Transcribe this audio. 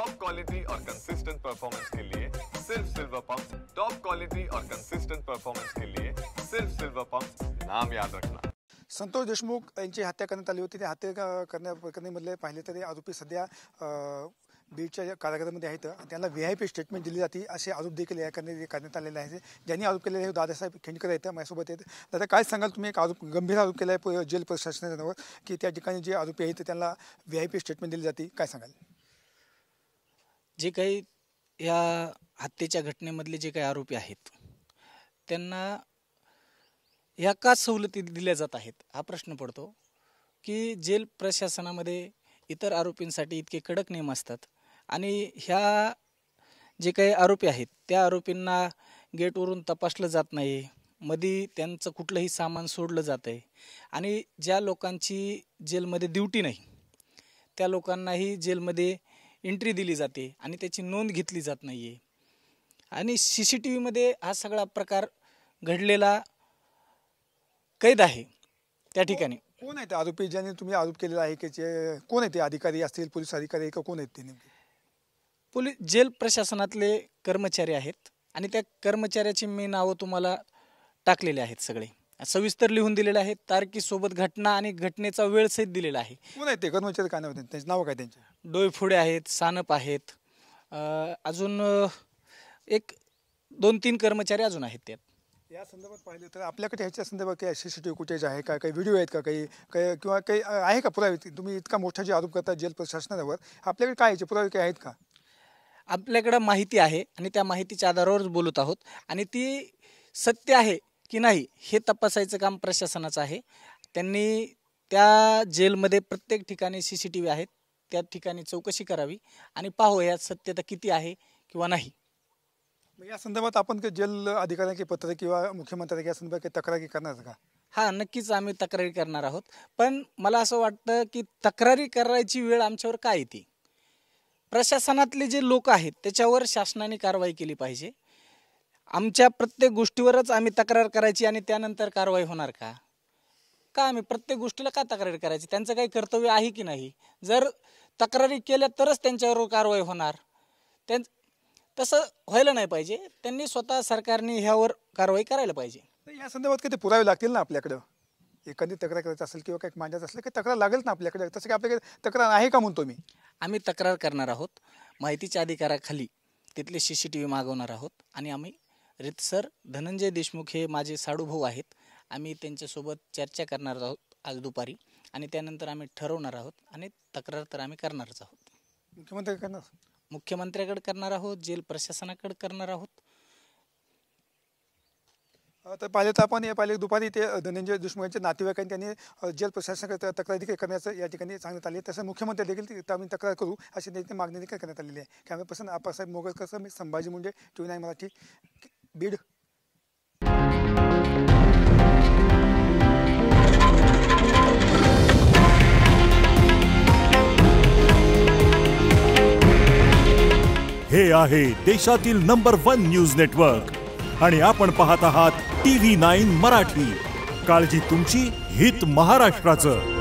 Top quality और consistent performance के लिए सिर्फ सिल्वर पंप। टॉप क्वालिटी और कंसिस्टेंट परफॉर्मेंस के लिए सिर्फ सिल्वर पंप, नाम याद रखना। संतोष देशमुख यांची हत्या करण्यात आली होती। त्या हत्या करण्याप्रकरणामधले पाहिले तर आरोपी सध्या बीडच्या कारागृहामध्ये आहेत। त्यांना VIP स्टेटमेंट दिली जाते असे आरोप देखील या करण्यात आलेले आहेत। ज्यांनी आरोप केलेले दादासाहेब खेंडकर आहेत माझ्यासोबत आहेत। दादा काय सांगाल तुम्ही? एक आरोप गंभीर आरोप केला आहे जेल प्रशासनावर की त्या ठिकाणी जे आरोपी आहेत त्यांना VIP स्टेटमेंट दिली जाते, काय सांगाल? जे काही या हत्येच्या घटनेमधले जे काही आरोपी आहेत त्यांना या का सवलती दिल्या जात आहेत हा प्रश्न पडतो की जेल प्रशासनामध्ये इतर आरोपींसाठी इतके कडक नियम असतात आणि ह्या जे काही आरोपी आहेत त्या आरोपींना गेटवरून तपासलं जात नाही, मध्ये त्यांचं कुठलंही सामान सोडलं जातं आहे आणि ज्या लोकांची जेलमध्ये ड्युटी नाही त्या लोकांनाही जेलमध्ये एंट्री दिली जाते आणि त्याची नोंद घेतली जात नाही आहे आणि CCTVमध्ये हा सगळा प्रकार घडलेला कैद आहे त्या ठिकाणी। कोण आहेत आरोपी ज्यांनी तुम्ही आरोप केलेला आहे की जे कोण आहेत? ते अधिकारी असतील, पोलीस अधिकारी का कोण आहेत ते? नेमके जेल प्रशासनातले कर्मचारी आहेत आणि त्या कर्मचाऱ्याची मी नावं तुम्हाला टाकलेले आहेत, सगळे सविस्तर लिहून दिलेले आहेत, तारखेसोबत घटना आणि घटनेचा वेळ सहित दिलेला आहे। कोण आहेत ते कर्मचारी? काय नाव त्यांचे? नाव काय त्यांचे? डोईफोडे आहेत, सानप आहेत, अजून एक 2-3 कर्मचारी अजून आहेत त्यात। या संदर्भात पाहिलं तर आपल्याकडे ह्याच्या संदर्भात काही CCTV फुटेज आहे का? काही व्हिडिओ आहेत का? काही किंवा काही आहे का पुरावे? तुम्ही इतका मोठा जे आरोप करता जेल प्रशासनावर, आपल्याकडे काय याचे पुरावे काही आहेत का? आपल्याकडे माहिती आहे आणि त्या माहितीच्या आधारावरच बोलत आहोत आणि ती सत्य आहे की नाही हे तपासायचं काम प्रशासनाचं आहे। त्यांनी त्या जेलमध्ये प्रत्येक ठिकाणी CCTV आहेत, त्या ठिकाणी चौकशी करावी आणि पाहू यात सत्यता किती आहे किंवा नाही। या संदर्भात आपण जेल अधिकाऱ्यांचे पत्र किंवा मुख्यमंत्र्यांच्या संदर्भात काही तक्रारी करणार का? हां, नक्कीच आम्ही तक्रारी करणार आहोत, पण मला असं वाटतं की तक्रारी करायची वेळ आमच्यावर काय येते? प्रशासनातले जे लोक आहेत त्याच्यावर शासनाने कारवाई केली पाहिजे। आमच्या प्रत्येक गोष्टीवरच आम्ही तक्रार करायची आणि त्यानंतर कारवाई होणार का? आम्ही प्रत्येक गोष्टीला का तक्रारी करायची? त्यांचं काही कर्तव्य आहे की नाही? जर तक्रारी केल्या तरच त्यांच्यावर कारवाई होणार, तसं व्हायला नाही पाहिजे। त्यांनी स्वतः सरकारने ह्यावर कारवाई करायला पाहिजे। या संदर्भात काही पुरावे लागतील ना आपल्याकडं? एखादी तक्रार करायचं असेल किंवा काही मांडायचं असेल काही तक्रार लागेल ना आपल्याकडे? तसं काही आपल्याकडे तक्रार आहे का म्हणतो मी? आम्ही तक्रार करणार आहोत, माहितीच्या अधिकाराखाली तिथले CCTV मागवणार आहोत आणि आम्ही रितसर धनंजय देशमुख हे माझे साडूभाऊ आहेत, आम्ही त्यांच्यासोबत चर्चा करणार आहोत आज दुपारी आणि त्यानंतर आम्ही ठरवणार आहोत आणि तक्रार तर आम्ही करणारच आहोत। मुख्यमंत्र्याकडे करणार आहोत, जेल प्रशासनाकडे करणार आहोत। तर पाहिलं तर आपण पाहिले दुपारी ते धनंजय देशमुख यांच्या नातेवाईकांनी त्यांनी जेल प्रशासनाकडे तक्रार देखील करण्याचं या ठिकाणी सांगण्यात आले। तसं मुख्यमंत्री देखील आम्ही तक्रार करू अशी त्यांची मागणी देखील करण्यात आलेली आहे। कॅमेरापर्सन आप्पासाहेब मोगलकर, मी संभाजी मुंडे, TV9 मराठी, बीड। हे आहे देशातील नंबर 1 न्यूज नेटवर्क आणि आपण पाहत आहात TV9 मराठी। काळजी तुमची, हित महाराष्ट्राचं।